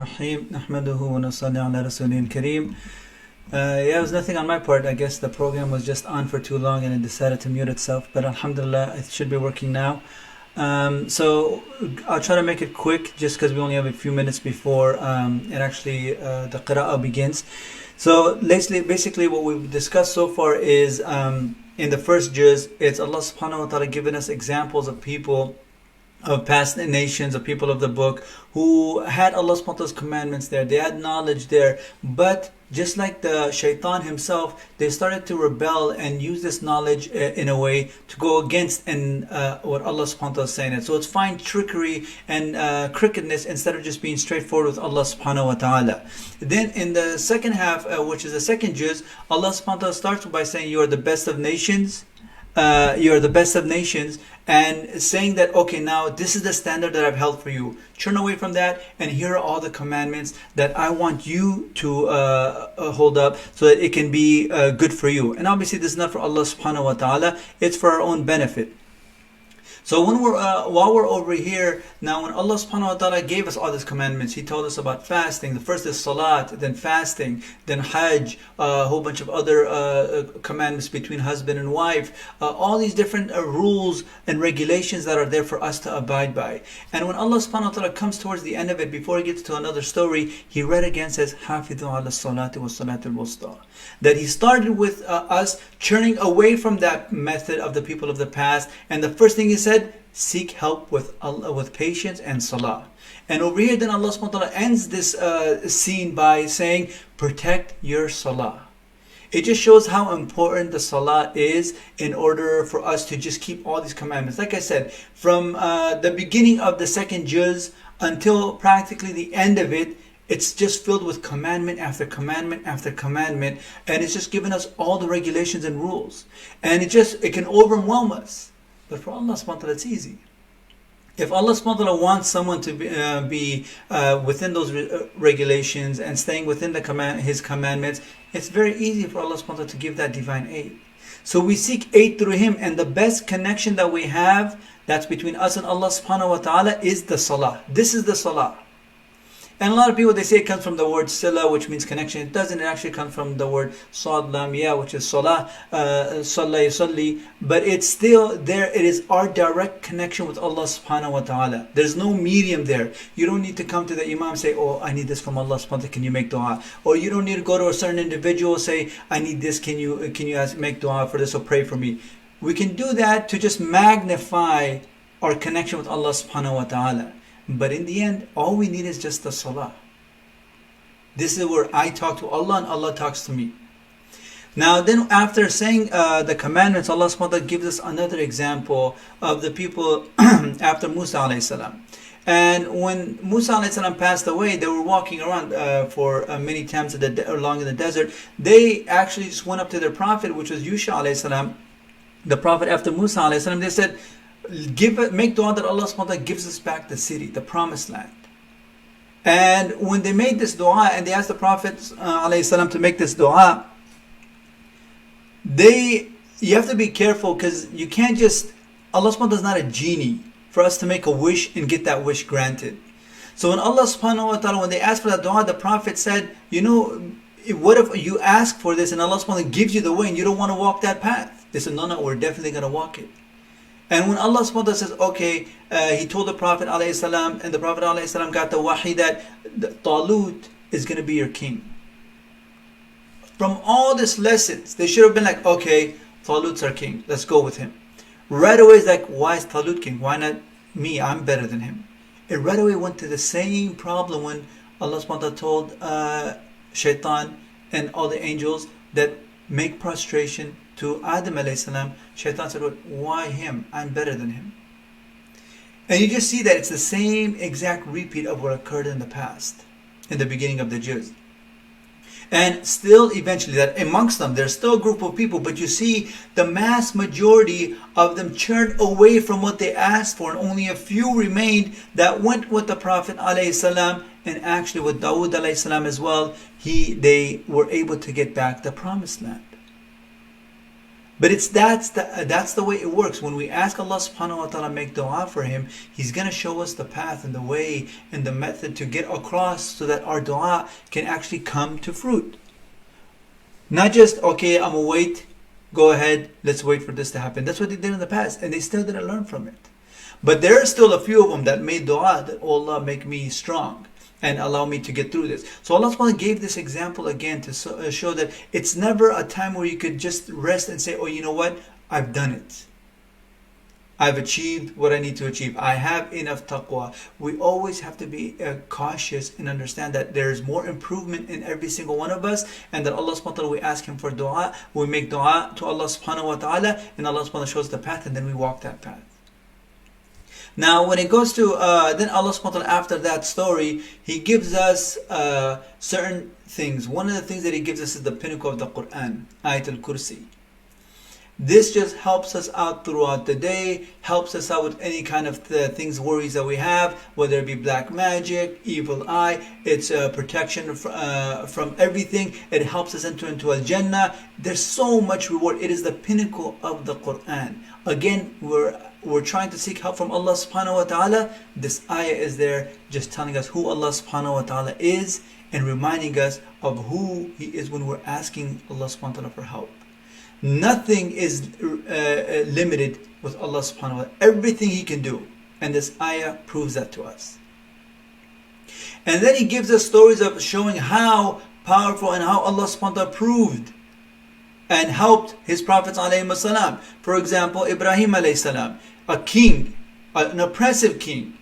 Rahim Nahmaduhu wa nasalli ala Rasulil Kareem. It was nothing on my part. I guess the program was just on for too long and it decided to mute itself. But Alhamdulillah, it should be working now. So I'll try to make it quick just because we only have a few minutes before the qira'ah begins. So basically what we've discussed so far is in the first juz, it's Allah subhanahu wa ta'ala giving us examples of people of past nations, of people of the book who had Allah subhanahu wa ta'ala's commandments there, they had knowledge there, but just like the shaitan himself, they started to rebel and use this knowledge in a way to go against what Allah subhanahu wa ta'ala is saying. So it's fine trickery and crookedness instead of just being straightforward with Allah subhanahu wa ta'ala. Then in the second half, which is the second juz, Allah subhanahu wa ta'ala starts by saying, you are the best of nations. You are the best of nations, and saying that, okay, now this is the standard that I've held for you. Turn away from that, and here are all the commandments that I want you to hold up so that it can be good for you. And obviously this is not for Allah subhanahu wa ta'ala, it's for our own benefit. So when while we're over here, now when Allah subhanahu wa ta'ala gave us all these commandments, He told us about fasting. The first is salat, then fasting, then hajj, a whole bunch of other commandments between husband and wife, all these different rules and regulations that are there for us to abide by. And when Allah subhanahu wa ta'ala comes towards the end of it, before He gets to another story, He read again, says, حَافِظُوا عَلَى الصَّلَاةِ وَالصَّلَاةِ الْوُسْطَى. That He started with us turning away from that method of the people of the past, and the first thing He said, seek help with Allah, with patience and salah. And over here then Allah subhanahu wa ta'ala ends this scene by saying, protect your salah. It just shows how important the salah is in order for us to just keep all these commandments. Like I said, from the beginning of the second juz until practically the end of it, it's just filled with commandment after commandment after commandment, and it's just giving us all the regulations and rules. And it can overwhelm us. But for Allah subhanahu wa ta'ala, it's easy. If Allah subhanahu wa ta'ala wants someone to be within those regulations and staying within His commandments, it's very easy for Allah subhanahu wa ta'ala to give that divine aid. So we seek aid through Him, and the best connection that we have that's between us and Allah subhanahu wa ta'ala is the salah. This is the salah. And a lot of people, they say it comes from the word sila, which means connection. It doesn't. It actually comes from the word sad lam ya, which is salah, salla yusalli. But it's still there. It is our direct connection with Allah subhanahu wa ta'ala. There's no medium there. You don't need to come to the imam and say, oh, I need this from Allah subhanahu wa ta'ala, can you make dua? Or you don't need to go to a certain individual and say, I need this, can you make dua for this or pray for me? We can do that to just magnify our connection with Allah subhanahu wa ta'ala. But in the end, all we need is just the salah. This is where I talk to Allah and Allah talks to me. Now then, after saying the commandments, Allah subhanahu wa ta'ala gives us another example of the people after Musa alayhi salam. And when Musa alayhi salam passed away, they were walking around for many times along in the desert. They actually just went up to their prophet, which was Isha alayhi salam, the prophet after Musa alayhi salam. They said, make dua that Allah subhanahu wa ta'ala gives us back the city, the promised land. And when they made this dua and they asked the Prophet alayhi salam to make this dua, you have to be careful, because you can't just, Allah subhanahu wa ta'ala is not a genie for us to make a wish and get that wish granted. So when Allah subhanahu wa ta'ala, when they asked for that dua, the Prophet said, what if you ask for this and Allah subhanahu wa ta'ala gives you the way and you don't want to walk that path? They said, no, we're definitely going to walk it. And when Allah subhanahu wa ta'ala says, okay, He told the Prophet alayhi salam, and the Prophet alayhi salam got the wahi that Talut is going to be your king. From all these lessons, they should have been like, okay, Talut's our king, let's go with him. Right away it's like, why is Talut king? Why not me? I'm better than him. It right away went to the same problem when Allah subhanahu wa ta'ala told Shaitan and all the angels that make prostration to Adam alayhi salam. Shaitan said, why him? I'm better than him. And you just see that it's the same exact repeat of what occurred in the past, in the beginning of the juz. And still eventually, that amongst them, there's still a group of people, but you see the mass majority of them turned away from what they asked for, and only a few remained that went with the Prophet alayhi salam, and actually with Dawood alayhi salam as well. They were able to get back the promised land. But that's the way it works. When we ask Allah subhanahu wa ta'ala make dua for him, He's gonna show us the path and the way and the method to get across so that our dua can actually come to fruit. Not just, okay, I'm gonna wait, go ahead, let's wait for this to happen. That's what they did in the past, and they still didn't learn from it. But there are still a few of them that made dua that, oh Allah, make me strong and allow me to get through this. So Allah subhanahu gave this example again to show that it's never a time where you could just rest and say, oh, you know what, I've done it. I've achieved what I need to achieve. I have enough taqwa. We always have to be cautious and understand that there's more improvement in every single one of us, and that Allah subhanahu wa ta'ala, we ask Him for dua, we make dua to Allah subhanahu wa ta'ala, and Allah subhanahu wa ta'ala shows the path, and then we walk that path. Now, when it goes to, then Allah subhanahu wa ta'ala, after that story, He gives us certain things. One of the things that He gives us is the pinnacle of the Quran, Ayatul Kursi. This just helps us out throughout the day, helps us out with any kind of things, worries that we have, whether it be black magic, evil eye. It's protection from everything. It helps us enter into Al-Jannah. There's so much reward. It is the pinnacle of the Quran. Again, we're trying to seek help from Allah subhanahu wa ta'ala. This ayah is there just telling us who Allah subhanahu wa ta'ala is and reminding us of who He is when we're asking Allah subhanahu wa ta'ala for help. Nothing is limited with Allah subhanahu wa ta'ala. Everything He can do. And this ayah proves that to us. And then He gives us stories of showing how powerful and how Allah subhanahu wa ta'ala proved and helped His prophets alayhi salam. For example, Ibrahim alayhi salam, a king, an oppressive king,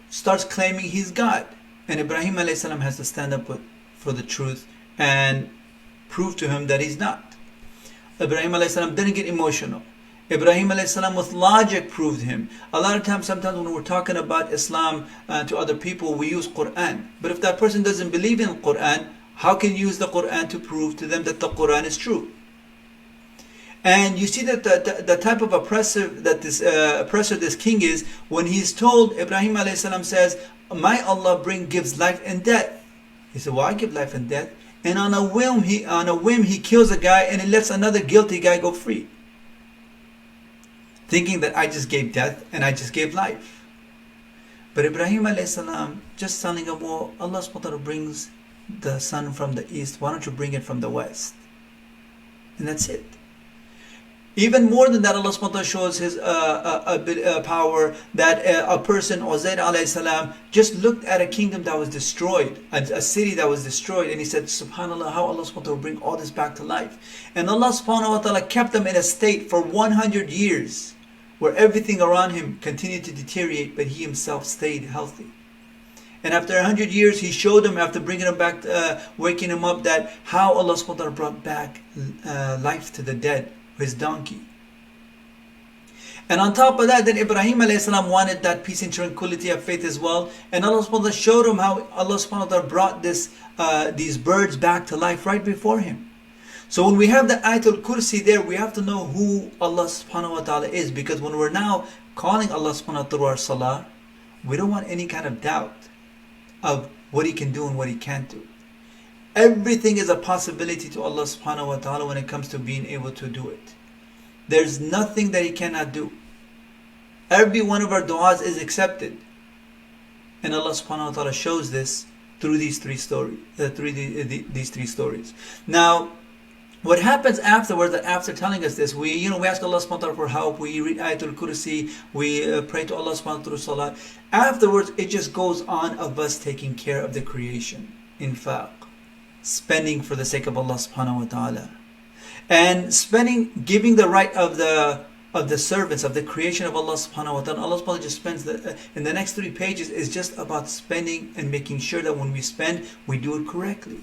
starts claiming he's God. And Ibrahim alayhi salam has to stand up for the truth and prove to him that he's not. Ibrahim alayhi salam didn't get emotional. Ibrahim alayhi salam with logic proved him. A lot of times, sometimes when we're talking about Islam to other people, we use Quran. But if that person doesn't believe in Quran, how can you use the Quran to prove to them that the Quran is true? And you see that the type of oppressor this king is, when he's told, Ibrahim alayhi salam says, my Allah gives life and death. He said, well, I give life and death. And on a whim he kills a guy and he lets another guilty guy go free, thinking that I just gave death and I just gave life. But Ibrahim alayhi salam just telling him, well, Allah subhanahu wa ta'ala brings the sun from the east, why don't you bring it from the west? And that's it. Even more than that, Allah subhanahu wa ta'ala shows His power, that a person, Uzair alayhi salam, just looked at a kingdom that was destroyed, a city that was destroyed, and he said, subhanAllah, how Allah subhanahu wa ta'ala will bring all this back to life. And Allah subhanahu wa ta'ala kept them in a state for 100 years, where everything around him continued to deteriorate, but he himself stayed healthy. And after 100 years, He showed them, after bringing him back, waking him up, that how Allah subhanahu wa ta'ala brought back life to the dead, His donkey. And on top of that, then Ibrahim alayhi salam wanted that peace and tranquility of faith as well. And Allah subhanahu wa ta'ala showed him how Allah subhanahu wa ta'ala brought these birds back to life right before him. So when we have the Ayatul Kursi there, we have to know who Allah subhanahu wa ta'ala is. Because when we're now calling Allah subhanahu wa ta'ala through our salah, we don't want any kind of doubt of what He can do and what He can't do. Everything is a possibility to Allah subhanahu wa ta'ala when it comes to being able to do it. There's nothing that He cannot do. Every one of our du'as is accepted. And Allah subhanahu wa ta'ala shows this through these three stories. Now, what happens afterwards, that after telling us this, we ask Allah subhanahu wa ta'ala for help, we read Ayatul Kursi, we pray to Allah subhanahu wa ta'ala through salah. Afterwards, it just goes on of us taking care of the creation. Infaq. Spending for the sake of Allah subhanahu wa ta'ala. And giving the right of the servants, of the creation of Allah subhanahu wa ta'ala. Allah subhanahu wa ta'ala just spends, in the next 3 pages is just about spending and making sure that when we spend, we do it correctly.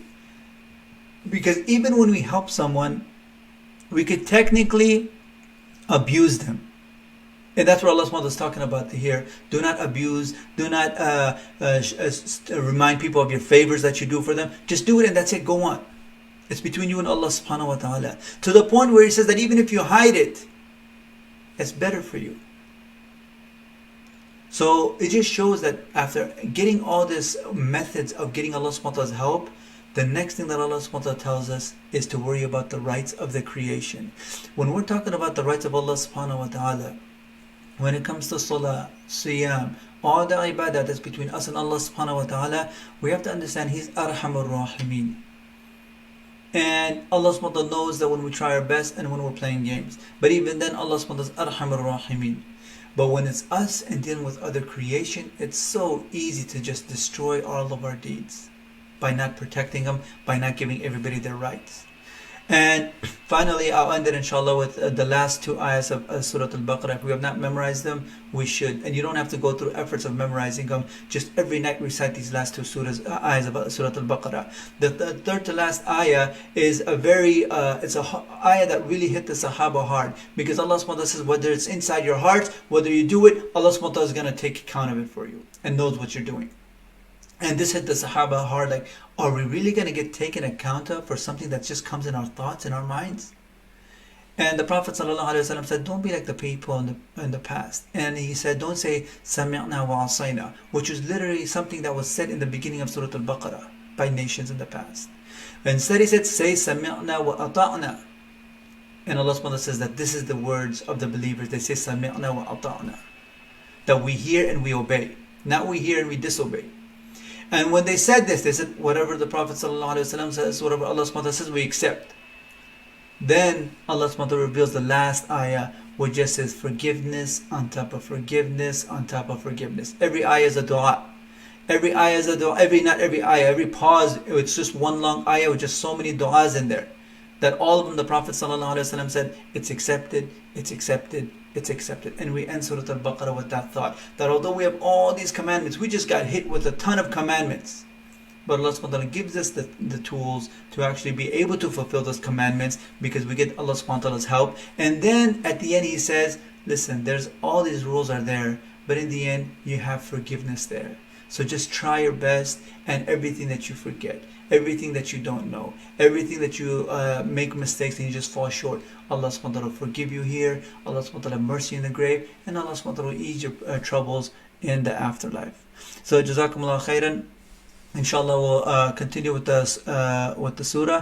Because even when we help someone, we could technically abuse them. And that's what Allah subhanahu wa ta'ala is talking about here. Do not abuse, do not remind people of your favors that you do for them. Just do it and that's it, go on. It's between you and Allah subhanahu wa ta'ala. To the point where He says that even if you hide it, it's better for you. So it just shows that after getting all these methods of getting Allah subhanahu wa ta'ala's help, The next thing that Allah subhanahu wa ta'ala tells us is to worry about the rights of the creation. When we're talking about the rights of Allah subhanahu wa ta'ala, when it comes to salah, siyam, all the ibadah that's between us and Allah subhanahu wa ta'ala, we have to understand He's Arhamur Rahimeen. And Allah subhanahu wa ta'ala knows that when we try our best and when we're playing games. But even then, Allah subhanahu wa ta'ala is Arhamur Rahimeen. But when it's us and dealing with other creation, it's so easy to just destroy all of our deeds by not protecting them, by not giving everybody their rights. And finally, I'll end it inshallah with the last two ayahs of Surah Al-Baqarah. If we have not memorized them, we should. And you don't have to go through efforts of memorizing them. Just every night recite these last two ayahs of Surah Al-Baqarah. The third to last ayah is a very, it's a ayah that really hit the Sahaba hard. Because Allah subhanahu wa ta'ala says, whether it's inside your heart, whether you do it, Allah subhanahu wa ta'ala is going to take account of it for you and knows what you're doing. And this hit the Sahaba hard, like, are we really going to get taken account of for something that just comes in our thoughts, in our minds? And the Prophet ﷺ said, don't be like the people in the past. And he said, don't say, Sami'na wa asayna, which is literally something that was said in the beginning of Surah Al-Baqarah by nations in the past. Instead he said, say, Sami'na wa ata'na. And Allah subhanahu says that this is the words of the believers. They say, Sami'na wa ata'na. That we hear and we obey. Not we hear and we disobey. And when they said this, they said, whatever the Prophet ﷺ says, whatever Allah subhanahu wa ta'ala says, we accept. Then Allah subhanahu wa ta'ala reveals the last ayah, which just says forgiveness on top of forgiveness on top of forgiveness. Every ayah is a dua. Every ayah is a dua. Not every ayah, every pause, it's just one long ayah with just so many du'as in there. That all of them, the Prophet ﷺ said, it's accepted, it's accepted, it's accepted. And we end Surah Al-Baqarah with that thought, that although we have all these commandments, we just got hit with a ton of commandments. But Allah subhanahu wa ta'ala gives us the tools to actually be able to fulfill those commandments because we get Allah subhanahu wa ta'ala's help. And then at the end He says, listen, there's all these rules are there, but in the end you have forgiveness there. So just try your best, and everything that you forget, everything that you don't know, everything that you make mistakes and you just fall short, Allah subhanahu wa ta'ala will forgive you here, Allah subhanahu wa ta'ala mercy in the grave, and Allah subhanahu wa ta'ala will ease your troubles in the afterlife. So Jazakumullah khairan. Inshallah we'll continue with the surah.